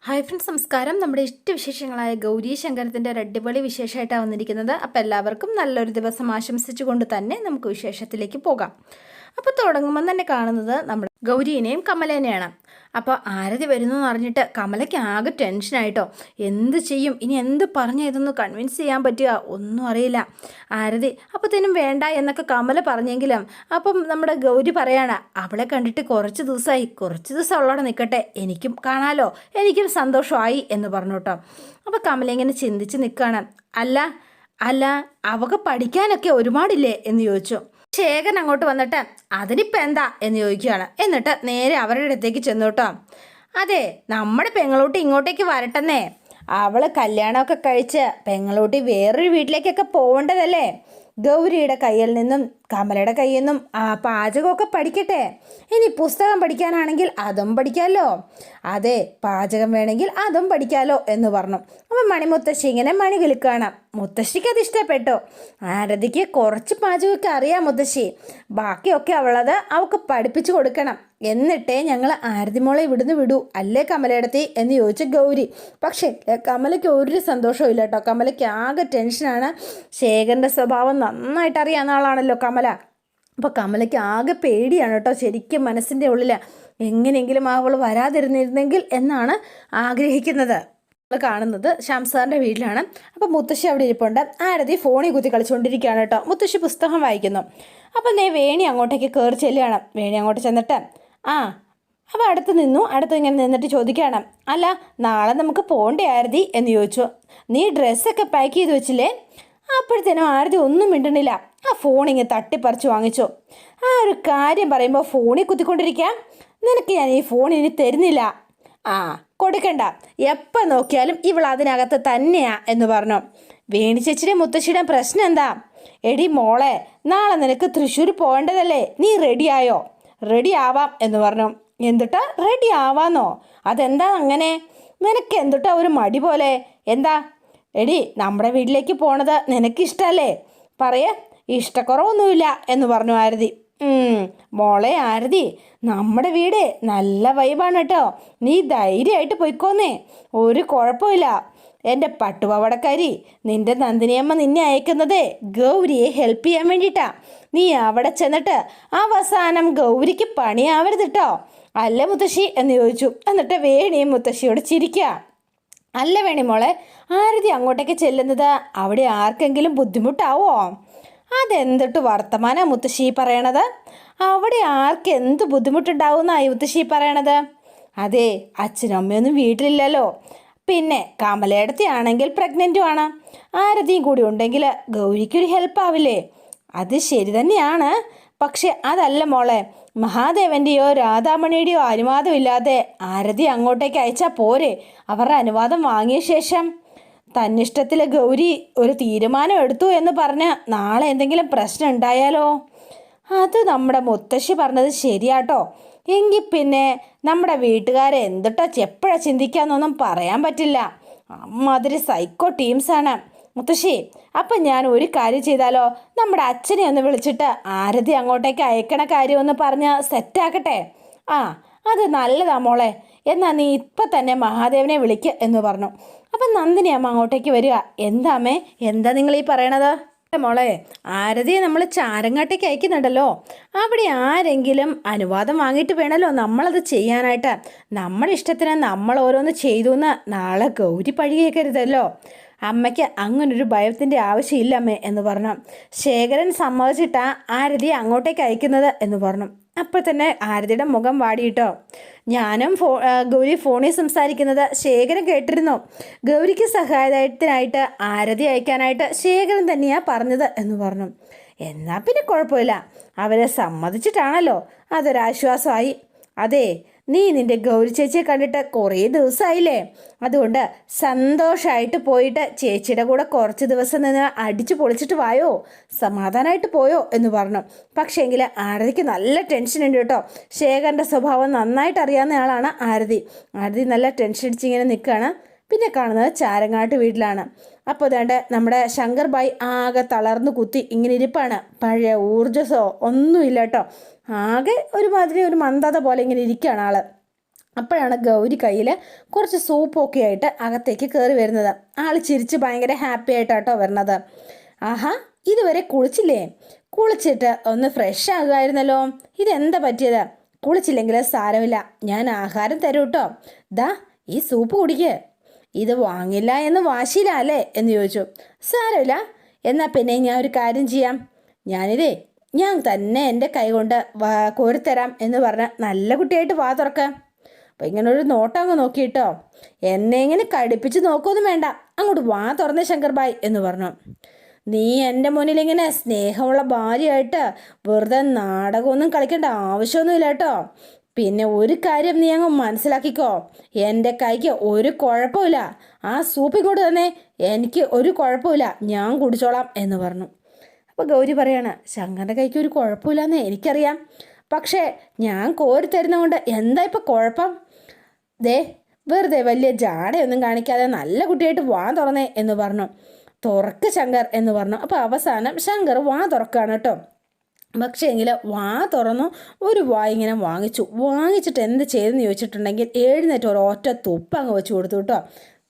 Hi friends, നമസ്കാരം. നമ്മുടെ ഇഷ്ടവിശേഷങ്ങളായ ഗൗരി ശങ്കരത്തിൻ്റെ ഒരു അടിപൊളി വിശേഷമായിട്ടാണ് വന്നിരിക്കുന്നത്. അപ്പോൾ എല്ലാവർക്കും നല്ലൊരു ദിവസം ആശംസിച്ചുകൊണ്ട് തന്നെ നമുക്ക് വിശേഷത്തിലേക്ക് പോകാം. അപ്പോൾ തുടങ്ങുമ്പോൾ തന്നെ കാണുന്നത് നമ്മുടെ ഗൗരീനെയും കമലേനെയാണ്. അപ്പോൾ ആരതി വരുന്നു എന്ന് അറിഞ്ഞിട്ട് കമലയ്ക്ക് ആകെ ടെൻഷനായിട്ടോ. എന്ത് ചെയ്യും, ഇനി എന്ത് പറഞ്ഞ് ഇതൊന്ന് കൺവിൻസ് ചെയ്യാൻ പറ്റുക, ഒന്നും അറിയില്ല. ആരതി അപ്പോഴത്തേനും വേണ്ട എന്നൊക്കെ കമല പറഞ്ഞെങ്കിലും അപ്പം നമ്മുടെ ഗൗരി പറയാണ്, അവളെ കണ്ടിട്ട് കുറച്ച് ദിവസം അവളോടെ നിൽക്കട്ടെ, എനിക്കും കാണാലോ, എനിക്കും സന്തോഷമായി എന്ന് പറഞ്ഞു കേട്ടോ. അപ്പോൾ കമല ഇങ്ങനെ ചിന്തിച്ച് നിൽക്കുകയാണ്. അല്ല അല്ല അവൾക്ക് പഠിക്കാനൊക്കെ ഒരുപാടില്ലേ എന്ന് ചോദിച്ചു. ശേഖരൻ അങ്ങോട്ട് വന്നിട്ട് അതിനിപ്പോൾ എന്താ എന്ന് ചോദിക്കുകയാണ്. എന്നിട്ട് നേരെ അവരുടെ അടുത്തേക്ക് ചെന്നു കേട്ടോ. അതെ, നമ്മുടെ പെങ്ങളൂട്ടി ഇങ്ങോട്ടേക്ക് വരട്ടെന്നേ. അവൾ കല്യാണമൊക്കെ കഴിച്ച് പെങ്ങളൂട്ടി വേറൊരു വീട്ടിലേക്കൊക്കെ പോകേണ്ടതല്ലേ. ഗൗരിയുടെ കയ്യിൽ നിന്നും കമലയുടെ കയ്യിൽ നിന്നും പാചകമൊക്കെ പഠിക്കട്ടെ. ഇനി പുസ്തകം പഠിക്കാനാണെങ്കിൽ അതും പഠിക്കാമല്ലോ. അതെ, പാചകം വേണമെങ്കിൽ അതും പഠിക്കാമല്ലോ എന്ന് പറഞ്ഞു. അപ്പം മണിമുത്തശ്ശി ഇങ്ങനെ മണി കിളുക്കുകയാണ്. മുത്തശ്ശിക്ക് അത് ഇഷ്ടപ്പെട്ടു. ആരതിക്ക് കുറച്ച് പാചകമൊക്കെ അറിയാം മുത്തശ്ശി, ബാക്കിയൊക്കെ അവൾക്ക് പഠിപ്പിച്ചു കൊടുക്കണം. എന്നിട്ടേ ഞങ്ങൾ ആരതി മോളെ ഇവിടുന്ന് വിടൂ, അല്ലേ കമലയിടത്തി എന്ന് ചോദിച്ച ഗൗരി. പക്ഷേ കമലയ്ക്ക് ഒരു സന്തോഷവും ഇല്ല കേട്ടോ. കമലയ്ക്ക് ആകെ ടെൻഷനാണ്. ശേഖരൻ്റെ സ്വഭാവം നന്നായിട്ട് അറിയാവുന്ന ആളാണല്ലോ കമല. അപ്പോൾ കമലയ്ക്ക് ആകെ പേടിയാണ് കേട്ടോ. ശരിക്കും മനസ്സിൻ്റെ ഉള്ളിൽ എങ്ങനെയെങ്കിലും അവൾ വരാതിരുന്നിരുന്നെങ്കിൽ എന്നാണ് ആഗ്രഹിക്കുന്നത്. കാണുന്നത് ശംസാറിൻ്റെ വീട്ടിലാണ്. അപ്പോൾ മുത്തശ്ശി അവിടെ ഇരിപ്പുണ്ട്. ആരതി ഫോണിൽ കുത്തി കളിച്ചുകൊണ്ടിരിക്കുകയാണ് കേട്ടോ. മുത്തശ്ശി പുസ്തകം വായിക്കുന്നു. അപ്പം വേണി അങ്ങോട്ടേക്ക് കയറി ചെല്ലുകയാണ്. വേണി അങ്ങോട്ട് ചെന്നിട്ട് അപ്പോൾ അടുത്ത് ഇങ്ങനെ നിന്നിട്ട് ചോദിക്കുകയാണ്, അല്ല നാളെ നമുക്ക് പോകണ്ടേ ആരതി എന്ന് ചോദിച്ചു. നീ ഡ്രസ്സൊക്കെ പാക്ക് ചെയ്ത് വെച്ചില്ലേ? അപ്പോഴത്തേനും ആരതി ഒന്നും മിണ്ടണില്ല. ആ ഫോണിങ്ങ് തട്ടിപ്പറിച്ച് വാങ്ങിച്ചു. ആ ഒരു കാര്യം പറയുമ്പോൾ ഫോണിൽ കുത്തിക്കൊണ്ടിരിക്കാം. നിനക്ക് ഞാൻ ഈ ഫോൺ ഇനി തരുന്നില്ല. കൊടുക്കണ്ട, എപ്പോൾ നോക്കിയാലും ഇവൾ അതിനകത്ത് തന്നെയാ എന്ന് പറഞ്ഞു. വേണി ചേച്ചിയുടെ മുത്തശ്ശിയുടെ പ്രശ്നം എന്താ? എടി മോളെ, നാളെ നിനക്ക് തൃശ്ശൂർ പോകേണ്ടതല്ലേ, നീ റെഡിയായോ? റെഡി ആവാം എന്ന് പറഞ്ഞു. എന്തുട്ടാ റെഡി ആവാന്നോ? അതെന്താ അങ്ങനെ? നിനക്ക് എന്തുട്ടാ ഒരു മടി പോലെ? എന്താ എടി, നമ്മുടെ വീട്ടിലേക്ക് പോണത് നിനക്കിഷ്ടല്ലേ? പറയേ, ഇഷ്ടക്കുറവൊന്നുമില്ല എന്ന് പറഞ്ഞു ആരതി. മോളെ ആരതി, നമ്മുടെ വീട് നല്ല വൈബാണ് കേട്ടോ. നീ ധൈര്യമായിട്ട് പോയിക്കോന്നേ, ഒരു കുഴപ്പമില്ല. എൻ്റെ പട്ടുപാവാടക്കാരി, നിൻ്റെ നന്ദിനിയമ്മ നിന്നെ അയക്കുന്നതേ ഗൗരിയെ ഹെൽപ്പ് ചെയ്യാൻ വേണ്ടിയിട്ടാ. നീ അവിടെ ചെന്നിട്ട് അവസാനം ഗൗരിക്ക് പണിയാവരുത് കേട്ടോ. അല്ല മുത്തശ്ശി എന്ന് ചോദിച്ചു. എന്നിട്ട് വേണിയും മുത്തശ്ശിയോട് ചിരിക്കുക. അല്ല വേണി മോളെ, ആരതി അങ്ങോട്ടേക്ക് ചെല്ലുന്നത് അവിടെ ആർക്കെങ്കിലും ബുദ്ധിമുട്ടാവോ? അതെന്തിട്ട് വർത്തമാനാ മുത്തശ്ശി പറയണത്? അവിടെ ആർക്ക് എന്ത് ബുദ്ധിമുട്ടുണ്ടാവുമെന്നായി മുത്തശ്ശി പറയണത്? അതെ, അച്ഛനും അമ്മയൊന്നും വീട്ടിലില്ലല്ലോ. പിന്നെ കമലയിടത്തി ആണെങ്കിൽ പ്രഗ്നൻറ്റും ആണ്. ആരതിയും കൂടി ഉണ്ടെങ്കിൽ ഗൗരിക്കൊരു ഹെൽപ്പ് ആവില്ലേ? അത് ശരി തന്നെയാണ്. പക്ഷെ അതല്ല മോളെ, മഹാദേവൻ്റെയോ രാധാമണിയുടെയോ അനുവാദമില്ലാതെ ആരതി അങ്ങോട്ടേക്ക് അയച്ചാൽ പോരെ? അവരുടെ അനുവാദം വാങ്ങിയ ശേഷം തന്നിഷ്ടത്തിൽ ഗൗരി ഒരു തീരുമാനം എടുത്തു എന്ന് പറഞ്ഞ് നാളെ എന്തെങ്കിലും പ്രശ്നം ഉണ്ടായാലോ? അത് നമ്മുടെ മുത്തശ്ശി പറഞ്ഞത് ശരിയാട്ടോ. എങ്കിൽ പിന്നെ നമ്മുടെ വീട്ടുകാരെ എന്തിട്ടാ എപ്പോഴാ ചിന്തിക്കാന്നൊന്നും പറയാൻ പറ്റില്ല. അമ്മാതിരി സൈക്കോ ടീംസാണ് മുത്തശ്ശി. അപ്പം ഞാൻ ഒരു കാര്യം ചെയ്താലോ? നമ്മുടെ അച്ഛനെ ഒന്ന് വിളിച്ചിട്ട് ആരതി അങ്ങോട്ടേക്ക് അയക്കണ കാര്യം ഒന്ന് പറഞ്ഞ് സെറ്റാക്കട്ടെ. അത് നല്ലതാ മോളെ. എന്നാൽ നീ ഇപ്പം തന്നെ മഹാദേവനെ വിളിക്കുക എന്ന് പറഞ്ഞു. അപ്പം നന്ദിനി അമ്മ അങ്ങോട്ടേക്ക് വരിക. എന്താ അമ്മേ, എന്താ നിങ്ങൾ ഈ പറയണത്? മോളെ, ആരതിയെ നമ്മൾ ചാരങ്ങാട്ടേക്ക് അയക്കുന്നുണ്ടല്ലോ. അവിടെ ആരെങ്കിലും അനുവാദം വാങ്ങിയിട്ട് വേണമല്ലോ നമ്മളത് ചെയ്യാനായിട്ട്. നമ്മുടെ ഇഷ്ടത്തിന് നമ്മൾ ഓരോന്ന് ചെയ്തു എന്ന് നാളെ ഗൗരി പഴി കേൾക്കരുതല്ലോ. അമ്മയ്ക്ക് അങ്ങനൊരു ഭയത്തിൻ്റെ ആവശ്യമില്ല അമ്മേ എന്ന് പറഞ്ഞു. ശേഖരൻ സമ്മതിച്ചിട്ടാ ആരതിയെ അങ്ങോട്ടേക്ക് അയക്കുന്നത് എന്ന് പറഞ്ഞു. അപ്പോൾ തന്നെ ആരതിയുടെ മുഖം വാടിയിട്ടോ. ഞാനും ഗൗരി ഫോണിൽ സംസാരിക്കുന്നത് ശേഖരൻ കേട്ടിരുന്നു. ഗൗരിക്ക് സഹായത്തിനായിട്ട് ആരതി അയക്കാനായിട്ട് ശേഖരൻ തന്നെയാണ് പറഞ്ഞത് എന്ന് പറഞ്ഞു. എന്നാൽ പിന്നെ കുഴപ്പമില്ല, അവരെ സമ്മതിച്ചിട്ടാണല്ലോ, അതൊരാശ്വാസമായി. അതെ, നീ നിൻ്റെ ഗൗരി ചേച്ചിയെ കണ്ടിട്ട് കുറേ ദിവസമായില്ലേ. അതുകൊണ്ട് സന്തോഷമായിട്ട് പോയിട്ട് ചേച്ചിയുടെ കൂടെ കുറച്ച് ദിവസം നിന്ന് അടിച്ചു പൊളിച്ചിട്ട് വായോ, സമാധാനമായിട്ട് പോയോ എന്ന് പറഞ്ഞു. പക്ഷേങ്കിൽ ആരതിക്ക് നല്ല ടെൻഷൻ ഉണ്ട് കേട്ടോ. ശേഖരൻ്റെ സ്വഭാവം നന്നായിട്ട് അറിയാവുന്ന ആളാണ് ആരതി. ആരതി നല്ല ടെൻഷൻ അടിച്ചിങ്ങനെ നിൽക്കുകയാണ്. പിന്നെ കാണുന്നത് ചാരങ്ങാട്ട് വീട്ടിലാണ്. അപ്പോൾ അതാണ്ട് നമ്മുടെ ശങ്കർ ഭായ് ആകെ തളർന്നു കുത്തി ഇങ്ങനെ ഇരിപ്പാണ്. പഴയ ഊർജ്ജസോ ഒന്നുമില്ല കേട്ടോ. ആകെ ഒരുമാതിരി ഒരു മന്ദത പോലെ ഇങ്ങനെ ഇരിക്കുകയാണ് ആള്. അപ്പോഴാണ് ഗൗരി കയ്യിൽ കുറച്ച് സൂപ്പൊക്കെ ആയിട്ട് അകത്തേക്ക് കയറി വരുന്നത്. ആൾ ചിരിച്ച് ഭയങ്കര ഹാപ്പി ആയിട്ടാട്ടോ വരുന്നത്. ആഹാ, ഇതുവരെ കുളിച്ചില്ലേ? കുളിച്ചിട്ട് ഒന്ന് ഫ്രഷ് ആകുമായിരുന്നല്ലോ. ഇതെന്താ പറ്റിയത്? കുളിച്ചില്ലെങ്കിൽ സാരമില്ല, ഞാൻ ആഹാരം തരൂ കേട്ടോ. ദാ ഈ സൂപ്പ് കുടിക്ക്. ഇത് വാങ്ങില്ല എന്ന് വാശിയിലല്ലേ എന്ന് ചോദിച്ചു. സാരമില്ല, എന്നാൽ പിന്നെ ഞാൻ ഒരു കാര്യം ചെയ്യാം. ഞാൻ തന്നെ എൻ്റെ കൈ കൊണ്ട് കോരിത്തരാം എന്ന് പറഞ്ഞ് നല്ല കുട്ടിയായിട്ട് വാ തുറക്കാം. അപ്പം ഇങ്ങനെ ഒരു നോട്ടം അങ്ങ് നോക്കിയിട്ടോ. എന്നെ ഇങ്ങനെ കടുപ്പിച്ച് നോക്കൊന്നും വേണ്ട, അങ്ങോട്ട് വാ തുറന്നേ ശങ്കർഭായ് എന്ന് പറഞ്ഞു. നീ എൻ്റെ മുന്നിൽ ഇങ്ങനെ സ്നേഹമുള്ള ഭാര്യയായിട്ട് വെറുതെ നാടകമൊന്നും കളിക്കേണ്ട ആവശ്യമൊന്നുമില്ല കേട്ടോ. പിന്നെ ഒരു കാര്യം നീ അങ്ങ് മനസ്സിലാക്കിക്കോ, എൻ്റെ കൈക്ക് ഒരു കുഴപ്പമില്ല. ആ സൂപ്പ് ഇങ്ങോട്ട് തന്നെ, എനിക്ക് ഒരു കുഴപ്പമില്ല, ഞാൻ കുടിച്ചോളാം എന്ന് പറഞ്ഞു. അപ്പോൾ ഗൗരി പറയാണ്, ശങ്കറിൻ്റെ കൈക്ക് ഒരു കുഴപ്പമില്ലെന്ന് എനിക്കറിയാം, പക്ഷേ ഞാൻ കോരി തരുന്നതുകൊണ്ട് എന്താ ഇപ്പം കുഴപ്പം? വെറുതെ വലിയ ജാടയൊന്നും കാണിക്കാതെ നല്ല കുട്ടിയായിട്ട് വാ തുറന്നേ എന്ന് പറഞ്ഞു. തുറക്ക് ശങ്കർ എന്ന് പറഞ്ഞു. അപ്പോൾ അവസാനം ശങ്കർ വാ തുറക്കുകയാണ് കേട്ടോ. പക്ഷേ എങ്കിൽ വാ തുറന്നു ഒരു വാ ഇങ്ങനെ വാങ്ങിച്ചിട്ട് എന്ത് ചെയ്തെന്ന് ചോദിച്ചിട്ടുണ്ടെങ്കിൽ എഴുന്നേറ്റ് ഒരൊറ്റ തുപ്പ് അങ്ങ് വെച്ച് കൊടുത്തു കേട്ടോ.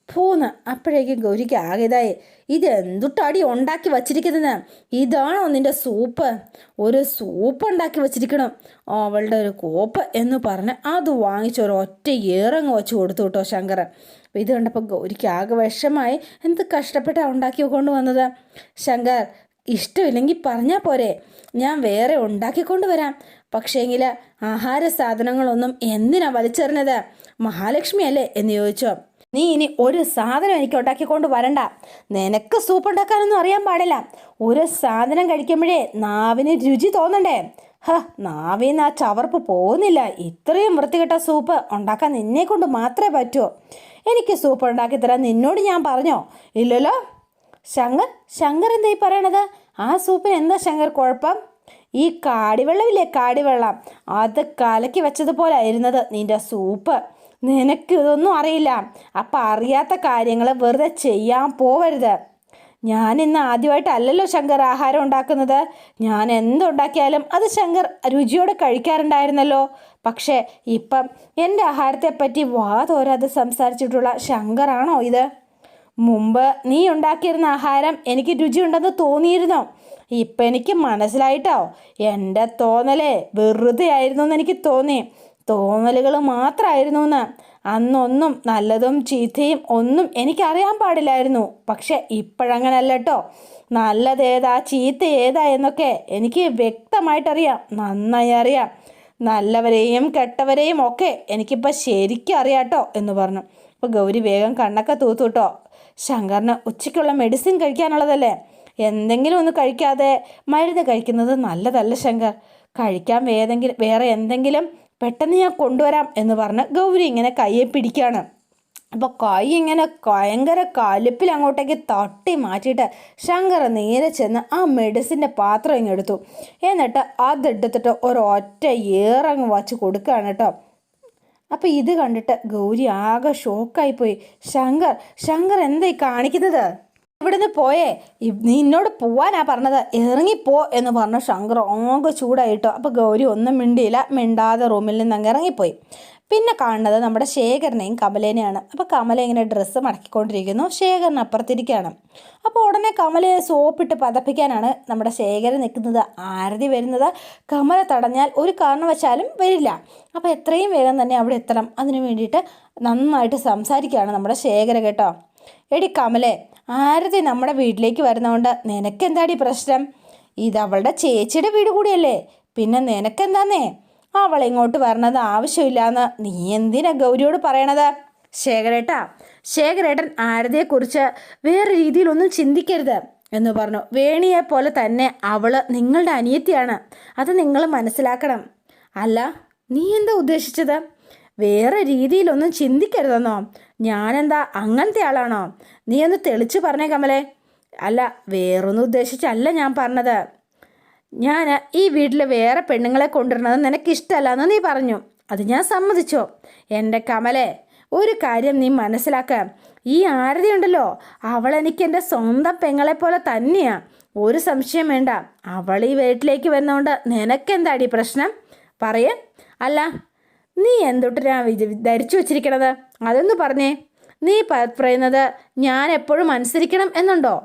പോന്ന് അപ്പോഴേക്കും ഗൗരിക്ക് ആകെതായി. ഇതെന്തുട്ടാടി ഉണ്ടാക്കി വച്ചിരിക്കുന്നത്? ഇതാണോ നിൻ്റെ സൂപ്പ്? ഒരു സൂപ്പ് ഉണ്ടാക്കി വച്ചിരിക്കണം, അവളുടെ ഒരു കോപ്പ് എന്ന് പറഞ്ഞ് അത് വാങ്ങിച്ച് ഒരൊറ്റ ഏറങ്ങ് വെച്ച് കൊടുത്തു കേട്ടോ ശങ്കർ. അപ്പോൾ ഇത് കണ്ടപ്പോൾ ഗൗരിക്ക് ആകെ വിഷമായി. എന്ത് കഷ്ടപ്പെട്ടാണ് ഉണ്ടാക്കി കൊണ്ടുവന്നത്? ശങ്കർ, ഇഷ്ടമില്ലെങ്കിൽ പറഞ്ഞാൽ പോരെ, ഞാൻ വേറെ ഉണ്ടാക്കിക്കൊണ്ട് വരാം. പക്ഷേങ്കിൽ ആഹാര സാധനങ്ങളൊന്നും എന്തിനാ വലിച്ചെറിഞ്ഞത്? മഹാലക്ഷ്മി അല്ലേ എന്ന് ചോദിച്ചോ. നീ ഇനി ഒരു സാധനം എനിക്ക് ഉണ്ടാക്കിക്കൊണ്ട് വരണ്ട. നിനക്ക് സൂപ്പ് ഉണ്ടാക്കാനൊന്നും അറിയാൻ പാടില്ല. ഒരു സാധനം കഴിക്കുമ്പോഴേ നാവിന് രുചി തോന്നണ്ടേ? നാവിന്ന് ആ ചവർപ്പ് പോകുന്നില്ല. ഇത്രയും വൃത്തികെട്ട സൂപ്പ് ഉണ്ടാക്കാൻ നിന്നെ കൊണ്ട് മാത്രമേ പറ്റൂ. എനിക്ക് സൂപ്പ് ഉണ്ടാക്കി തരാൻ നിന്നോട് ഞാൻ പറഞ്ഞോ? ഇല്ലല്ലോ. ശങ്കർ എന്താ ഈ പറയണത്? ആ സൂപ്പിന് എന്താ ശങ്കർ കുഴപ്പം? ഈ കാടിവെള്ളമില്ലേ, കാടിവെള്ളം, അത് കലക്കി വെച്ചതുപോലെ ആയിരുന്നത് നിൻ്റെ സൂപ്പ്. നിനക്ക് ഇതൊന്നും അറിയില്ല. അപ്പം അറിയാത്ത കാര്യങ്ങൾ വെറുതെ ചെയ്യാൻ പോവരുത്. ഞാൻ ഇന്ന് ആദ്യമായിട്ടല്ലല്ലോ ശങ്കർ ആഹാരം ഉണ്ടാക്കുന്നത്. ഞാൻ എന്തുണ്ടാക്കിയാലും അത് ശങ്കർ രുചിയോടെ കഴിക്കാറുണ്ടായിരുന്നല്ലോ. പക്ഷേ ഇപ്പം എൻ്റെ ആഹാരത്തെപ്പറ്റി വാ തോരാതെ സംസാരിച്ചിട്ടുള്ള ശങ്കറാണോ ഇത്? മുമ്പ് നീ ഉണ്ടാക്കിയിരുന്ന ആഹാരം എനിക്ക് രുചിയുണ്ടെന്ന് തോന്നിയിരുന്നോ? ഇപ്പം എനിക്ക് മനസ്സിലായിട്ടോ, എൻ്റെ തോന്നലേ വെറുതെ ആയിരുന്നു എന്ന് എനിക്ക് തോന്നി. തോന്നലുകൾ മാത്രമായിരുന്നു എന്ന്. അന്നൊന്നും നല്ലതും ചീത്തയും ഒന്നും എനിക്കറിയാൻ പാടില്ലായിരുന്നു. പക്ഷെ ഇപ്പോഴങ്ങനല്ല കേട്ടോ. നല്ലതേതാ ചീത്ത ഏതാ എന്നൊക്കെ എനിക്ക് വ്യക്തമായിട്ടറിയാം, നന്നായി അറിയാം. നല്ലവരെയും കെട്ടവരെയും ഒക്കെ എനിക്കിപ്പോൾ ശരിക്കും അറിയാം കേട്ടോ എന്ന് പറഞ്ഞു. അപ്പോൾ ഗൗരി വേഗം കണ്ണൊക്കെ തൂത്തു കേട്ടോ. ശങ്കറിന് ഉച്ചയ്ക്കുള്ള മെഡിസിൻ കഴിക്കാനുള്ളതല്ലേ, എന്തെങ്കിലും ഒന്ന് കഴിക്കാതെ മരുന്ന് കഴിക്കുന്നത് നല്ലതല്ല ശങ്കർ. കഴിക്കാൻ വേറെ എന്തെങ്കിലും പെട്ടെന്ന് ഞാൻ കൊണ്ടുവരാം എന്ന് പറഞ്ഞ് ഗൗരി ഇങ്ങനെ കയ്യെ പിടിക്കുകയാണ്. അപ്പോൾ കൈ ഇങ്ങനെ ഭയങ്കര കലിപ്പിൽ അങ്ങോട്ടേക്ക് തട്ടി മാറ്റിയിട്ട് ശങ്കർ നേരെ ചെന്ന് ആ മെഡിസിൻ്റെ പാത്രം ഇങ്ങെടുത്തു. എന്നിട്ട് അതെടുത്തിട്ട് ഒരൊറ്റ ഏറങ്ങ് വച്ച് കൊടുക്കുകയാണ് കേട്ടോ. അപ്പോൾ ഇത് കണ്ടിട്ട് ഗൗരി ആകെ ഷോക്കായിപ്പോയി. ശങ്കർ എന്തായി കാണിക്കുന്നത്? ഇവിടുന്ന് പോയേ, നിന്നോട് പോവാനാ പറഞ്ഞത്, ഇറങ്ങിപ്പോ എന്ന് പറഞ്ഞു ശങ്കർ ആകെ ചൂടായിട്ടോ. അപ്പോൾ ഗൗരി ഒന്നും മിണ്ടാതെ റൂമിൽ നിന്ന് അങ്ങ് ഇറങ്ങിപ്പോയി. പിന്നെ കാണുന്നത് നമ്മുടെ ശേഖരനെയും കമലേനെയാണ്. അപ്പോൾ കമല ഇങ്ങനെ ഡ്രസ്സ് മടക്കിക്കൊണ്ടിരിക്കുന്നു, ശേഖരൻ അപ്പുറത്തിരിക്കുകയാണ്. അപ്പോൾ ഉടനെ കമലയെ സോപ്പിട്ട് പതപ്പിക്കാനാണ് നമ്മുടെ ശേഖരൻ നിൽക്കുന്നത്. ആരതി വരുന്നത് കമല തടഞ്ഞാൽ ഒരു കാരണവശാലും വരില്ല. അപ്പോൾ എത്രയും വേഗം തന്നെ അവിടെ എത്തണം, അതിനു വേണ്ടിയിട്ട് നന്നായിട്ട് സംസാരിക്കുകയാണ് നമ്മുടെ ശേഖര കേട്ടോ. എടി കമലേ, ആരതി നമ്മുടെ വീട്ടിലേക്ക് വരുന്നതുകൊണ്ട് നിനക്കെന്താടി പ്രശ്നം? ഇത് അവളുടെ ചേച്ചിയുടെ വീട് കൂടിയല്ലേ, പിന്നെ നിനക്കെന്താന്നേ? അവൾ ഇങ്ങോട്ട് വരണത് ആവശ്യമില്ലാന്ന് നീ എന്തിനാ ഗൗരിയോട് പറയണത്? ശേഖരേട്ടൻ ആരതിയെക്കുറിച്ച് വേറെ രീതിയിലൊന്നും ചിന്തിക്കരുത് എന്ന് പറഞ്ഞു. വേണിയെ പോലെ തന്നെ അവൾ നിങ്ങളുടെ അനിയത്തിയാണ്, അത് നിങ്ങൾ മനസ്സിലാക്കണം. അല്ല, നീ എന്താ ഉദ്ദേശിച്ചത്? വേറെ രീതിയിലൊന്നും ചിന്തിക്കരുതെന്നോ? ഞാനെന്താ അങ്ങനത്തെ ആളാണോ? നീ ഒന്ന് തെളിച്ച് പറഞ്ഞേ കമലേ. അല്ല, വേറൊന്നും ഉദ്ദേശിച്ചല്ല ഞാൻ പറഞ്ഞത്. ഞാൻ ഈ വീട്ടിൽ വേറെ പെണ്ണുങ്ങളെ കൊണ്ടുവരുന്നത് നിനക്കിഷ്ടമല്ല എന്ന് നീ പറഞ്ഞു, അത് ഞാൻ സമ്മതിച്ചോ. എൻ്റെ കമലേ, ഒരു കാര്യം നീ മനസ്സിലാക്കുക, ഈ ആരതി ഉണ്ടല്ലോ, അവളെനിക്ക് എൻ്റെ സ്വന്തം പെങ്ങളെപ്പോലെ തന്നെയാണ്, ഒരു സംശയം വേണ്ട. അവൾ ഈ വീട്ടിലേക്ക് വരുന്നതുകൊണ്ട് നിനക്കെന്താടി പ്രശ്നം? പറയേ. അല്ല, നീ എന്തൊട്ടിനാ ധരിച്ചു വച്ചിരിക്കണത്? അതൊന്ന് പറഞ്ഞേ. നീ പറയുന്നത് ഞാൻ എപ്പോഴും അനുസരിക്കണം എന്നുണ്ടോ?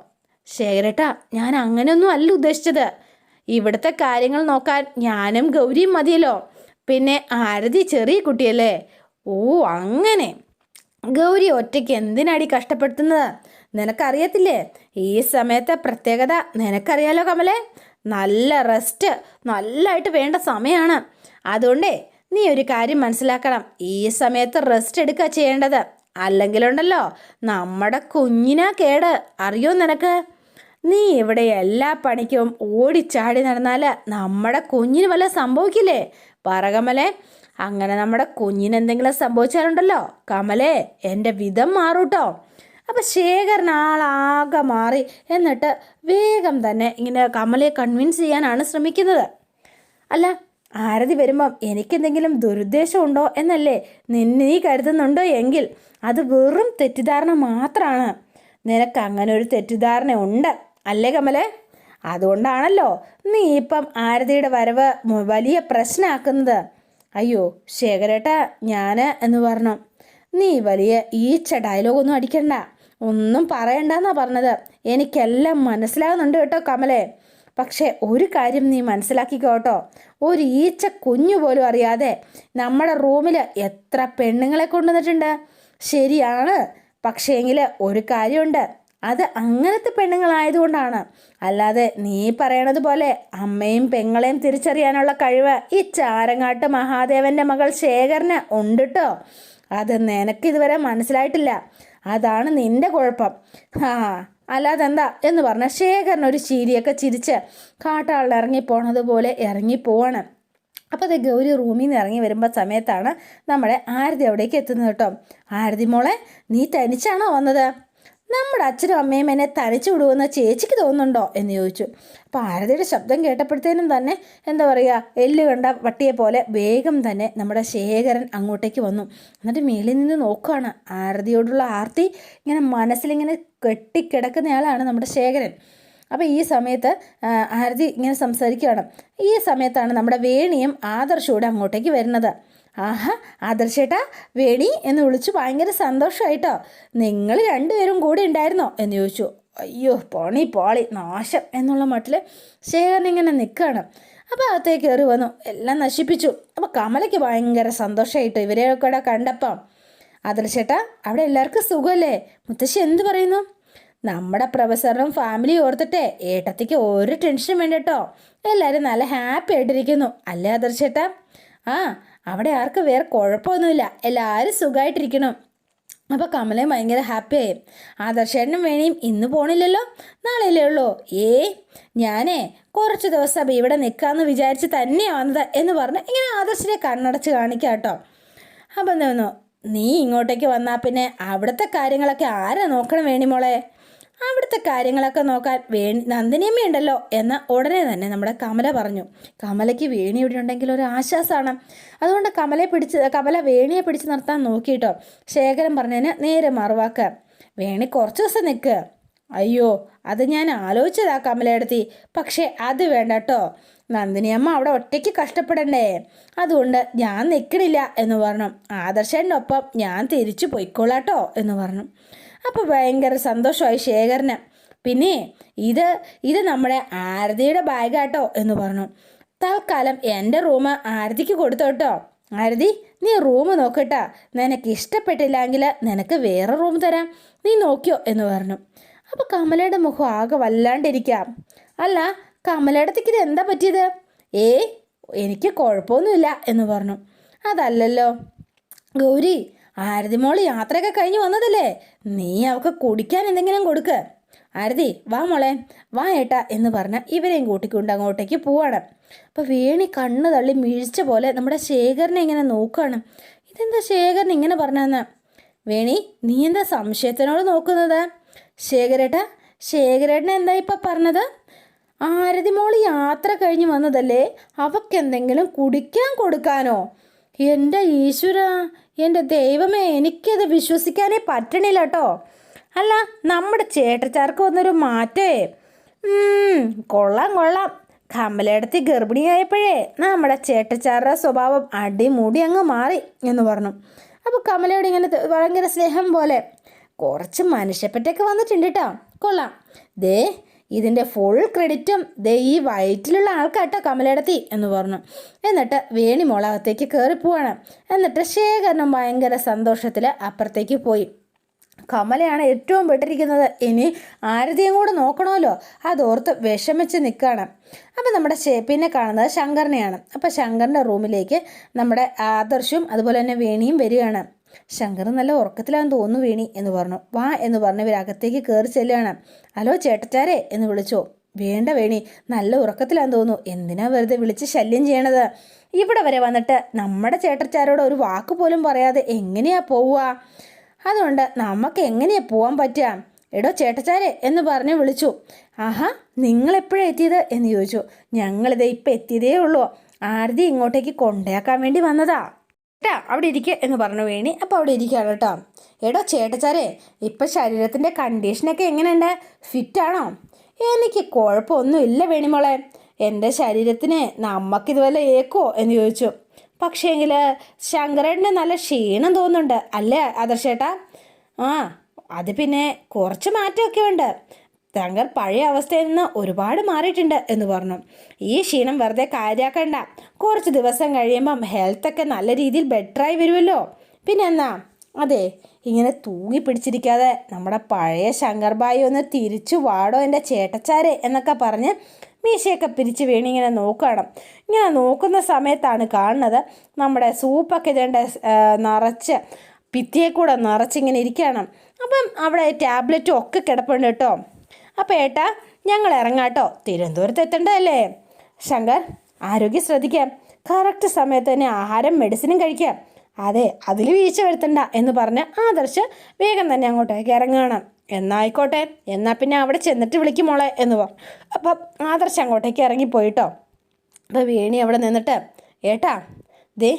ശേഖരേട്ടാ, ഞാൻ അങ്ങനെയൊന്നും അല്ല ഉദ്ദേശിച്ചത്. ഇവിടുത്തെ കാര്യങ്ങൾ നോക്കാൻ ഞാനും ഗൗരിയും മതിയല്ലോ. പിന്നെ ആരതി ചെറിയ കുട്ടിയല്ലേ. ഓ അങ്ങനെ. ഗൗരി ഒറ്റയ്ക്ക് എന്തിനാടി കഷ്ടപ്പെടുത്തുന്നത്? നിനക്കറിയത്തില്ലേ ഈ സമയത്തെ പ്രത്യേകത? നിനക്കറിയാലോ കമലേ. നല്ല റെസ്റ്റ് നല്ലതായിട്ട് വേണ്ട സമയമാണ്. അതുകൊണ്ടേ നീ ഒരു കാര്യം മനസ്സിലാക്കണം. ഈ സമയത്ത് റെസ്റ്റ് എടുക്കുക ചെയ്യേണ്ടത്. അല്ലെങ്കിലുണ്ടല്ലോ നമ്മുടെ കുഞ്ഞിനാ കേട്. അറിയോ നിനക്ക്? നീ ഇവിടെ എല്ലാ പണിക്കും ഓടിച്ചാടി നടന്നാൽ നമ്മുടെ കുഞ്ഞിന് വല്ല സംഭവിക്കില്ലേ? പറ കമലേ. അങ്ങനെ നമ്മുടെ കുഞ്ഞിന് എന്തെങ്കിലും സംഭവിച്ചാലുണ്ടല്ലോ കമലേ, എൻ്റെ വിധം മാറൂട്ടോ. അപ്പം ശേഖരൻ ആളാകെ മാറി. എന്നിട്ട് വേഗം തന്നെ ഇങ്ങനെ കമലയെ കൺവിൻസ് ചെയ്യാനാണ് ശ്രമിക്കുന്നത്. അല്ല, ആരതി വരുമ്പം എനിക്കെന്തെങ്കിലും ദുരുദ്ദേശമുണ്ടോ എന്നല്ലേ നീ കരുതുന്നുണ്ടോ? എങ്കിൽ അത് വെറും തെറ്റിദ്ധാരണ മാത്രമാണ്. നിനക്ക് അങ്ങനെ ഒരു തെറ്റിദ്ധാരണ ഉണ്ട് അല്ലേ കമലേ? അതുകൊണ്ടാണല്ലോ നീ ഇപ്പം ആരതിയുടെ വരവ് വലിയ പ്രശ്നമാക്കുന്നത്. അയ്യോ ശേഖരേട്ടാ, ഞാൻ എന്ന് പറഞ്ഞു. നീ വലിയ ഈച്ച ഡയലോഗൊന്നും അടിക്കണ്ട, ഒന്നും പറയണ്ടെന്നാ പറഞ്ഞത്. എനിക്കെല്ലാം മനസ്സിലാകുന്നുണ്ട് കേട്ടോ കമലേ. പക്ഷേ ഒരു കാര്യം നീ മനസ്സിലാക്കിക്കോ കേട്ടോ. ഒരു ഈച്ച കുഞ്ഞു പോലും അറിയാതെ നമ്മുടെ റൂമിൽ എത്ര പെണ്ണുങ്ങളെ കൊണ്ടുവന്നിട്ടുണ്ട്. ശരിയാണ്, പക്ഷേങ്കിൽ ഒരു കാര്യമുണ്ട്. അത് അങ്ങനത്തെ പെണ്ണുങ്ങളായതുകൊണ്ടാണ്. അല്ലാതെ നീ പറയണത് പോലെ അമ്മയും പെങ്ങളെയും തിരിച്ചറിയാനുള്ള കഴിവ് ഈ ചാരങ്ങാട്ട് മഹാദേവൻ്റെ മകൾ ശേഖരന് ഉണ്ട് കേട്ടോ. അത് നിനക്കിതുവരെ മനസ്സിലായിട്ടില്ല. അതാണ് നിൻ്റെ കുഴപ്പം. അല്ലാതെ എന്താ എന്ന് പറഞ്ഞാൽ ശേഖരൻ ഒരു ചിരിയൊക്കെ ചിരിച്ച് കാട്ടാളിൽ ഇറങ്ങിപ്പോണത് പോലെ ഇറങ്ങിപ്പോവാണ്. അപ്പോൾ അത് ഗൗരി റൂമിൽ നിന്ന് ഇറങ്ങി വരുമ്പോൾ സമയത്താണ് നമ്മുടെ ആരതി അവിടേക്ക് എത്തുന്നത് കേട്ടോ. ആരതി മോളെ, നീ തനിച്ചാണോ വന്നത്? നമ്മുടെ അച്ഛനും അമ്മയും എന്നെ തനിച്ചു വിടുമെന്ന് ചേച്ചിക്ക് തോന്നുന്നുണ്ടോ എന്ന് ചോദിച്ചു. അപ്പോൾ ആരതിയുടെ ശബ്ദം കേട്ടപ്പോഴത്തേനും തന്നെ എന്താ പറയുക, എല്ല് കണ്ട വട്ടിയെ പോലെ വേഗം തന്നെ നമ്മുടെ ശേഖരൻ അങ്ങോട്ടേക്ക് വന്നു. എന്നിട്ട് മേളിൽ നിന്ന് നോക്കുകയാണ്. ആരതിയോടുള്ള ആർത്തി ഇങ്ങനെ മനസ്സിലിങ്ങനെ കെട്ടിക്കിടക്കുന്നയാളാണ് നമ്മുടെ ശേഖരൻ. അപ്പോൾ ഈ സമയത്ത് ആരതി ഇങ്ങനെ സംസാരിക്കുകയാണ്. ഈ സമയത്താണ് നമ്മുടെ വേണിയും ആദർശോടെ അങ്ങോട്ടേക്ക് വരുന്നത്. ആഹാ ആദർശേട്ടാ, വേണി എന്ന് വിളിച്ചു. ഭയങ്കര സന്തോഷമായിട്ടോ. നിങ്ങൾ രണ്ടുപേരും കൂടെ ഉണ്ടായിരുന്നോ എന്ന് ചോദിച്ചു. അയ്യോ പോളി നാശം എന്നുള്ള മട്ടിൽ ശേഖരൻ ഇങ്ങനെ നിൽക്കുകയാണ്. അപ്പോൾ അകത്തേക്ക് കയറി വന്നു, എല്ലാം നശിപ്പിച്ചു. അപ്പോൾ കമലയ്ക്ക് ഭയങ്കര സന്തോഷമായിട്ടോ ഇവരെയൊക്കെ കൂടെ കണ്ടപ്പം. ആദർശേട്ടാ, അവിടെ എല്ലാവർക്കും സുഖമല്ലേ? മുത്തശ്ശി എന്ത് പറയുന്നു? നമ്മുടെ പ്രൊഫസറും ഫാമിലി ഓർത്തിട്ടേ ഏട്ടത്തിക്ക് ഒരു ടെൻഷനും വേണ്ട കേട്ടോ. എല്ലാവരും നല്ല ഹാപ്പി ആയിട്ടിരിക്കുന്നു അല്ലേ ആദർശേട്ടാ? അവിടെ ആർക്കും വേറെ കുഴപ്പമൊന്നുമില്ല, എല്ലാവരും സുഖമായിട്ടിരിക്കണം. അപ്പോൾ കമലയും ഭയങ്കര ഹാപ്പിയായി. ആദർശേട്ടനും വേണിയും ഇന്ന് പോണില്ലല്ലോ, നാളെയല്ലേ ഉള്ളൂ? ഞാനേ കുറച്ച് ദിവസം ഇവിടെ നിൽക്കാമെന്ന് വിചാരിച്ച് തന്നെയാണ് വന്നത് എന്ന് പറഞ്ഞ് ഇങ്ങനെ ആദർശിനെ കണ്ണടച്ച് കാണിക്കാം കേട്ടോ. അപ്പം എന്താ, നീ ഇങ്ങോട്ടേക്ക് വന്നാൽ പിന്നെ അവിടുത്തെ കാര്യങ്ങളൊക്കെ ആരാ നോക്കണം വേണി മോളെ? അവിടുത്തെ കാര്യങ്ങളൊക്കെ നോക്കാൻ നന്ദിനിയമ്മ ഉണ്ടല്ലോ എന്ന് ഉടനെ തന്നെ നമ്മുടെ കമല പറഞ്ഞു. കമലയ്ക്ക് വേണി ഇവിടെ ഉണ്ടെങ്കിൽ ഒരു ആശ്വാസമാണ്. അതുകൊണ്ട് കമല വേണിയെ പിടിച്ച് നിർത്താൻ നോക്കിയിട്ടോ. ശേഖരൻ പറഞ്ഞതിന് നേരെ മറുവാക്ക്, വേണി കുറച്ച് ദിവസം നിൽക്ക്. അയ്യോ അത് ഞാൻ ആലോചിച്ചതാ കമലയെടുത്തി, പക്ഷേ അത് വേണ്ട കേട്ടോ. നന്ദിനിയമ്മ അവിടെ ഒറ്റയ്ക്ക് കഷ്ടപ്പെടണ്ടേ, അതുകൊണ്ട് ഞാൻ നിൽക്കണില്ല എന്ന് പറഞ്ഞു. ആദർശൻ്റെ ഒപ്പം ഞാൻ തിരിച്ചു പോയിക്കോളാട്ടോ എന്ന് പറഞ്ഞു. അപ്പോൾ ഭയങ്കര സന്തോഷമായി ശേഖരന്. പിന്നെ ഇത് നമ്മുടെ ആരതിയുടെ ബാഗാട്ടോ എന്ന് പറഞ്ഞു. തൽക്കാലം എൻ്റെ റൂം ആരതിക്ക് കൊടുത്തു കേട്ടോ. ആരതി, നീ റൂം നോക്കട്ടാ, നിനക്ക് ഇഷ്ടപ്പെട്ടില്ലെങ്കിൽ നിനക്ക് വേറെ റൂം തരാം, നീ നോക്കിയോ എന്ന് പറഞ്ഞു. അപ്പോൾ കമലയുടെ മുഖം ആകെ വല്ലാണ്ടിരിക്കാം. അല്ല കമലയിടത്തേക്ക് ഇത് എന്താ പറ്റിയത്? എനിക്ക് കുഴപ്പമൊന്നുമില്ല എന്ന് പറഞ്ഞു. അതല്ലല്ലോ ഗൗരി, ആരതി മോള് യാത്രയൊക്കെ കഴിഞ്ഞ് വന്നതല്ലേ, നീ അവൾക്ക് കുടിക്കാൻ എന്തെങ്കിലും കൊടുക്ക്. ആരതി വാ മോളെ, വാ ഏട്ടാ എന്ന് പറഞ്ഞാൽ ഇവരെയും കൂട്ടിക്കൊണ്ട് അങ്ങോട്ടേക്ക് പോവാണ്. അപ്പോൾ വേണി കണ്ണ് തള്ളി മിഴിച്ച പോലെ നമ്മുടെ ശേഖരനെ ഇങ്ങനെ നോക്കുകയാണ്. ഇതെന്താ ശേഖരൻ ഇങ്ങനെ പറഞ്ഞതെന്ന്. വേണി, നീ എന്താ സംശയത്തിനോട് നോക്കുന്നത്? ശേഖരേട്ടനെ എന്താ ഇപ്പം പറഞ്ഞത്? ആരതി മോള് യാത്ര കഴിഞ്ഞ് വന്നതല്ലേ, അവക്കെന്തെങ്കിലും കുടിക്കാൻ കൊടുക്കാനോ? എൻ്റെ ഈശ്വര, എൻ്റെ ദൈവമേ, എനിക്കത് വിശ്വസിക്കാനേ പറ്റണില്ല കേട്ടോ. അല്ല നമ്മുടെ ചേട്ടച്ചാർക്ക് വന്നൊരു മാറ്റേ. കൊള്ളാം. കമലയിടത്തി ഗർഭിണിയായപ്പോഴേ നമ്മുടെ ചേട്ടച്ചാറുടെ സ്വഭാവം അടിമുടി അങ്ങ് മാറി എന്ന് പറഞ്ഞു. അപ്പോൾ കമലയോട് ഇങ്ങനെ ഭയങ്കര സ്നേഹം പോലെ കുറച്ച് മനുഷ്യപ്പറ്റൊക്കെ വന്നിട്ടുണ്ട് കേട്ടോ, കൊള്ളാം. ദേ ഇതിൻ്റെ ഫുൾ ക്രെഡിറ്റും ദേ ഈ വയറ്റിലുള്ള ആൾക്കാട്ടോ കമലയിടത്തി എന്ന് പറഞ്ഞു. എന്നിട്ട് വേണി മോളകത്തേക്ക് കയറിപ്പോവാണ്. എന്നിട്ട് ശേഖരനും ഭയങ്കര സന്തോഷത്തിൽ അപ്പുറത്തേക്ക് പോയി. കമലയാണ് ഏറ്റവും പെട്ടിരിക്കുന്നത്. ഇനി ആരതിയും കൂടെ നോക്കണമല്ലോ, അതോർത്ത് വിഷമിച്ച് നിൽക്കുകയാണ്. അപ്പം നമ്മുടെ പിന്നെ കാണുന്നത് ശങ്കറിനെയാണ്. അപ്പം ശങ്കറിൻ്റെ റൂമിലേക്ക് നമ്മുടെ ആദർശും അതുപോലെ തന്നെ വേണിയും വരികയാണ്. ശങ്കർ നല്ല ഉറക്കത്തിലാണെന്ന് തോന്നുന്നു വേണി എന്ന് പറഞ്ഞു. വാ എന്ന് പറഞ്ഞ് ഇവരകത്തേക്ക് കയറി ചെല്ലുകയാണ്. ഹലോ ചേട്ടച്ചാരെ എന്ന് വിളിച്ചോ. വേണ്ട വേണി, നല്ല ഉറക്കത്തിലാണെന്ന് തോന്നുന്നു, എന്തിനാ വെറുതെ വിളിച്ച് ശല്യം ചെയ്യണത്? ഇവിടെ വരെ വന്നിട്ട് നമ്മുടെ ചേട്ടച്ചാരോട് ഒരു വാക്ക് പോലും പറയാതെ എങ്ങനെയാ പോവുക? അതുകൊണ്ട് നമുക്ക് എങ്ങനെയാ പോകാൻ പറ്റുക? എടോ ചേട്ടച്ചാരെ എന്ന് പറഞ്ഞ് വിളിച്ചു. ആഹാ, നിങ്ങളെപ്പോഴാണ് എത്തിയത് എന്ന് ചോദിച്ചു. ഞങ്ങളിത് ഇപ്പം എത്തിയതേ ഉള്ളൂ, ആരതി ഇങ്ങോട്ടേക്ക് കൊണ്ടാക്കാൻ വേണ്ടി വന്നതാ കേട്ടാ, അവിടെ ഇരിക്കുക എന്ന് പറഞ്ഞു വേണി. അപ്പോൾ അവിടെ ഇരിക്കുകയാണ് കേട്ടോ. എടോ ചേട്ടച്ചാരെ, ഇപ്പം ശരീരത്തിൻ്റെ കണ്ടീഷനൊക്കെ എങ്ങനെയുണ്ട്? ഫിറ്റാണോ? എനിക്ക് കുഴപ്പമൊന്നുമില്ല വേണിമോളെ, എൻ്റെ ശരീരത്തിന് നമുക്കിതുപോലെ ഏക്കോ എന്ന് ചോദിച്ചു. പക്ഷേങ്കിൽ ശങ്കരേട്ടന് നല്ല ക്ഷീണം തോന്നുന്നുണ്ട് അല്ലേ ആദർശേട്ടാ? ആ, അത് പിന്നെ കുറച്ച് മാറ്റമൊക്കെ ഉണ്ട്, ശങ്കർ പഴയ അവസ്ഥയിൽ നിന്ന് ഒരുപാട് മാറിയിട്ടുണ്ട് എന്ന് പറഞ്ഞു. ഈ ക്ഷീണം വെറുതെ കാര്യമാക്കണ്ട, കുറച്ച് ദിവസം കഴിയുമ്പം ഹെൽത്തൊക്കെ നല്ല രീതിയിൽ ബെറ്ററായി വരുമല്ലോ. പിന്നെ എന്നാ, അതെ ഇങ്ങനെ തൂങ്ങി പിടിച്ചിരിക്കാതെ നമ്മുടെ പഴയ ശങ്കർ ബായി ഒന്ന് തിരിച്ചു വാടോ എൻ്റെ ചേട്ടച്ചാരെ എന്നൊക്കെ പറഞ്ഞ് മീശയൊക്കെ പിരിച്ച് വീണ് ഇങ്ങനെ നോക്കണം. ഇങ്ങനെ നോക്കുന്ന സമയത്താണ് കാണുന്നത് നമ്മുടെ സൂപ്പൊക്കെ ഇതേണ്ട നിറച്ച് ഭിത്തിയെ കൂടെ നിറച്ചിങ്ങനെ ഇരിക്കണം. അപ്പം അവിടെ ടാബ്ലറ്റും ഒക്കെ കിടപ്പുണ്ട് കേട്ടോ. അപ്പോൾ ഏട്ടാ ഞങ്ങൾ ഇറങ്ങാട്ടോ, തിരുവനന്തപുരത്ത് എത്തേണ്ടതല്ലേ? ശങ്കർ, ആരോഗ്യം ശ്രദ്ധിക്കാം, കറക്റ്റ് സമയത്ത് തന്നെ ആഹാരം മെഡിസിനും കഴിക്കാം, അതെ അതിൽ വീഴ്ച വരുത്തണ്ട എന്ന് പറഞ്ഞ് ആദർശ് വേഗം തന്നെ അങ്ങോട്ടേക്ക് ഇറങ്ങണം. എന്നായിക്കോട്ടെ, എന്നാൽ പിന്നെ അവിടെ ചെന്നിട്ട് വിളിക്കും മോളെ എന്ന് പറഞ്ഞു. അപ്പം ആദർശ് അങ്ങോട്ടേക്ക് ഇറങ്ങിപ്പോയിട്ടോ. അപ്പോൾ വേണി അവിടെ നിന്നിട്ട് ഏട്ടാ ദേ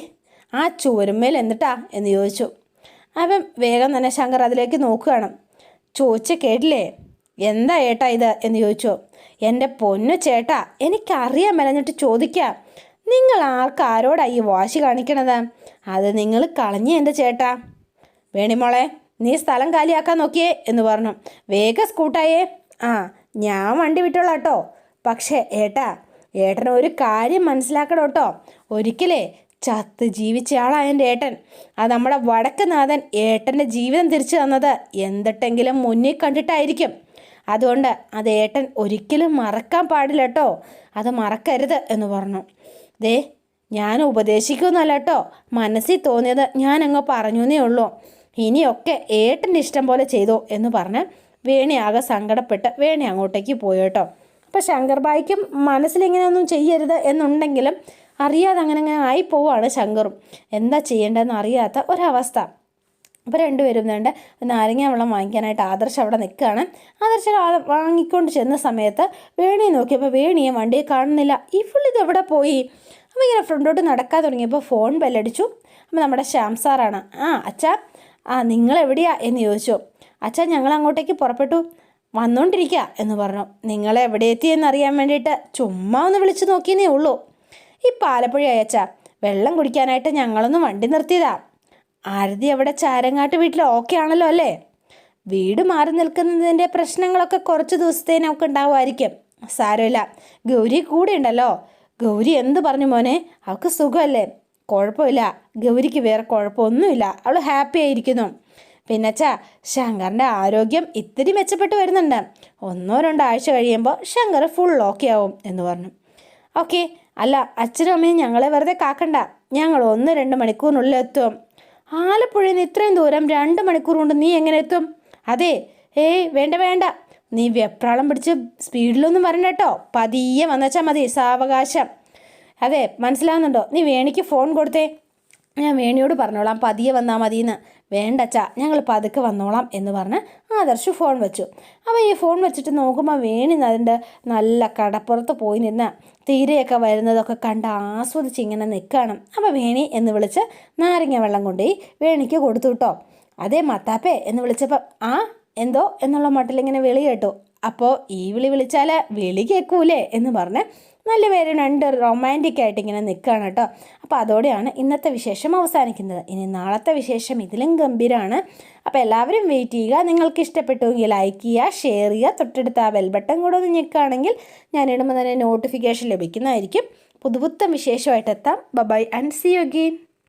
ആ ചുവരുമേൽ എന്നിട്ടാ എന്ന് ചോദിച്ചു. അപ്പം വേഗം തന്നെ ശങ്കർ അതിലേക്ക് നോക്കുകയാണ്. ചോദിച്ച് കേട്ടില്ലേ, എന്താ ഏട്ടാ ഇത് എന്ന് ചോദിച്ചു. എൻ്റെ പൊന്നു ചേട്ടാ, എനിക്കറിയാൻ മെനഞ്ഞിട്ട് ചോദിക്കാം, നിങ്ങൾ ആരോടാണ് ഈ വാശി കാണിക്കണത്? അത് നിങ്ങൾ കളഞ്ഞേ എൻ്റെ ചേട്ടാ. വേണിമോളെ, നീ സ്ഥലം കാലിയാക്കാൻ നോക്കിയേ എന്ന് പറഞ്ഞു. വേഗം സ്കൂട്ടായേ. ആ, ഞാൻ വണ്ടി വിട്ടോളാം കേട്ടോ. പക്ഷേ ഏട്ടന് ഒരു കാര്യം മനസ്സിലാക്കണം കേട്ടോ, ഒരിക്കലേ ചത്ത് ജീവിച്ച ആളാണ് എൻ്റെ ഏട്ടൻ. അത് നമ്മുടെ വടക്കുനാഥൻ ഏട്ടൻ്റെ ജീവിതം തിരിച്ചു തന്നത് എന്തിട്ടെങ്കിലും മുന്നിൽ കണ്ടിട്ടായിരിക്കും. അതുകൊണ്ട് അത് ഏട്ടൻ ഒരിക്കലും മറക്കാൻ പാടില്ല കേട്ടോ, അത് മറക്കരുത് എന്ന് പറഞ്ഞു. ദേ ഞാൻ ഉപദേശിക്കുമെന്നല്ല കേട്ടോ, മനസ്സിൽ തോന്നിയത് ഞാനങ്ങ് പറഞ്ഞേ ഉള്ളൂ, ഇനിയൊക്കെ ഏട്ടൻ്റെ ഇഷ്ടം പോലെ ചെയ്തോ എന്ന് പറഞ്ഞ് വേണി ആകെ സങ്കടപ്പെട്ട് വേണി അങ്ങോട്ടേക്ക് പോയി കേട്ടോ. അപ്പോൾ ശങ്കർ ബായിക്കും മനസ്സിലിങ്ങനെയൊന്നും ചെയ്യരുത് എന്നുണ്ടെങ്കിലും അറിയാതെ അങ്ങനെ ആയി പോവാണ് ശങ്കറും. എന്താ ചെയ്യേണ്ടതെന്ന് അറിയാത്ത ഒരവസ്ഥ. അപ്പോൾ രണ്ടുപേരും വേണ്ട നാരങ്ങ വെള്ളം വാങ്ങിക്കാനായിട്ട് ആദർശ് അവിടെ നിൽക്കുകയാണ്. ആദർശ് വാങ്ങിക്കൊണ്ട് ചെന്ന സമയത്ത് വേണിയെ നോക്കിയപ്പോൾ വേണിയെ വണ്ടിയെ കാണുന്നില്ല. ഇവളിത് എവിടെ പോയി? അപ്പോൾ ഇങ്ങനെ ഫ്രണ്ടോട്ട് നടക്കാൻ തുടങ്ങിയപ്പോൾ ഫോൺ ബെല്ലടിച്ചു. അപ്പോൾ നമ്മുടെ ശ്യാം സാറാണ്. ആ അച്ഛാ, നിങ്ങളെവിടെയാ എന്ന് ചോദിച്ചു. അച്ഛാ ഞങ്ങൾ അങ്ങോട്ടേക്ക് പുറപ്പെട്ടു, വന്നുകൊണ്ടിരിക്കുക എന്ന് പറഞ്ഞു. നിങ്ങളെവിടെ എത്തിയെന്നറിയാൻ വേണ്ടിയിട്ട് ചുമ്മാ ഒന്ന് വിളിച്ചു നോക്കിയെന്നേ ഉള്ളൂ. ഈ പാലപ്പുഴ അയച്ചാ വെള്ളം കുടിക്കാനായിട്ട് ഞങ്ങളൊന്ന് വണ്ടി നിർത്തിയതാ. ആരതി അവിടെ ചാരങ്ങാട്ട് വീട്ടിൽ ഓക്കെ ആണല്ലോ അല്ലേ? വീട് മാറി നിൽക്കുന്നതിൻ്റെ പ്രശ്നങ്ങളൊക്കെ കുറച്ച് ദിവസത്തേന് നമുക്ക് ഉണ്ടാവുമായിരിക്കും, സാരമില്ല. ഗൗരി കൂടെ ഉണ്ടല്ലോ. ഗൗരി എന്ത് പറഞ്ഞു മോനെ, അവൾക്ക് സുഖമല്ലേ? കുഴപ്പമില്ല, ഗൗരിക്ക് വേറെ കുഴപ്പമൊന്നുമില്ല, അവൾ ഹാപ്പി ആയിരിക്കുന്നു. പിന്നച്ചാ ശങ്കറിൻ്റെ ആരോഗ്യം ഇത്തിരി മെച്ചപ്പെട്ട് വരുന്നുണ്ട്, 1-2 ആഴ്ച കഴിയുമ്പോൾ ശങ്കർ ഫുൾ ഓക്കെ ആവും എന്ന് പറഞ്ഞു. ഓക്കെ, അല്ല അച്ഛനും അമ്മയും ഞങ്ങളെ വെറുതെ കാക്കണ്ട, ഞങ്ങൾ 1-2 മണിക്കൂറിനുള്ളിൽ എത്തും. ആലപ്പുഴയിൽ നിന്ന് ഇത്രയും ദൂരം 2 മണിക്കൂർ കൊണ്ട് നീ എങ്ങനെ എത്തും? അതെ, വേണ്ട, നീ വെപ്രാളം പിടിച്ച് സ്പീഡിലൊന്നും വരണ്ട കേട്ടോ, പതിയെ വന്നച്ചാൽ മതി, സാവകാശം. അതെ മനസ്സിലാവുന്നുണ്ടോ? നീ വേണിക്ക് ഫോൺ കൊടുത്തേ, ഞാൻ വേണിയോട് പറഞ്ഞോളാം പതിയെ വന്നാൽ മതിയെന്ന്. വേണ്ടച്ചാ, ഞങ്ങൾ പതുക്കെ വന്നോളാം എന്ന് പറഞ്ഞ് ആദർശ് ഫോൺ വെച്ചു. അപ്പോൾ ഈ ഫോൺ വെച്ചിട്ട് നോക്കുമ്പോൾ വേണി അതിൻ്റെ നല്ല കടപ്പുറത്ത് പോയി നിന്ന് തീരെയൊക്കെ വരുന്നതൊക്കെ കണ്ട് ആസ്വദിച്ച് ഇങ്ങനെ നിൽക്കണം. അപ്പോൾ വേണി എന്ന് വിളിച്ച് നാരങ്ങ വെള്ളം കൊണ്ടുപോയി വേണിക്ക് കൊടുത്തു കേട്ടോ. അതേ മത്താപ്പേ എന്ന് വിളിച്ചപ്പോൾ എന്തോ എന്നുള്ള മട്ടിലിങ്ങനെ വിളി കേട്ടു. അപ്പോൾ ഈ വിളി വിളിച്ചാൽ വിളി കേൾക്കൂലേ എന്ന് പറഞ്ഞ് നല്ല പേര് രണ്ട് റൊമാൻറ്റിക് ആയിട്ട് ഇങ്ങനെ നിൽക്കുകയാണ് കേട്ടോ. അപ്പോൾ അതോടെയാണ് ഇന്നത്തെ വിശേഷം അവസാനിക്കുന്നത്. ഇനി നാളത്തെ വിശേഷം ഇതിലും ഗംഭീരമാണ്. അപ്പോൾ എല്ലാവരും വെയിറ്റ് ചെയ്യുക. നിങ്ങൾക്ക് ഇഷ്ടപ്പെട്ടുവെങ്കിൽ ലൈക്ക് ചെയ്യുക, ഷെയർ ചെയ്യുക, തൊട്ടടുത്ത ആ ബെൽ ബട്ടൺ കൂടെ ഒന്ന് ഞെക്കുകയാണെങ്കിൽ ഞാൻ ഇടുമ്പോൾ തന്നെ നോട്ടിഫിക്കേഷൻ ലഭിക്കുന്നതായിരിക്കും. പുതുപുത്തൻ വിശേഷമായിട്ട് എത്താം. Bye and see you again.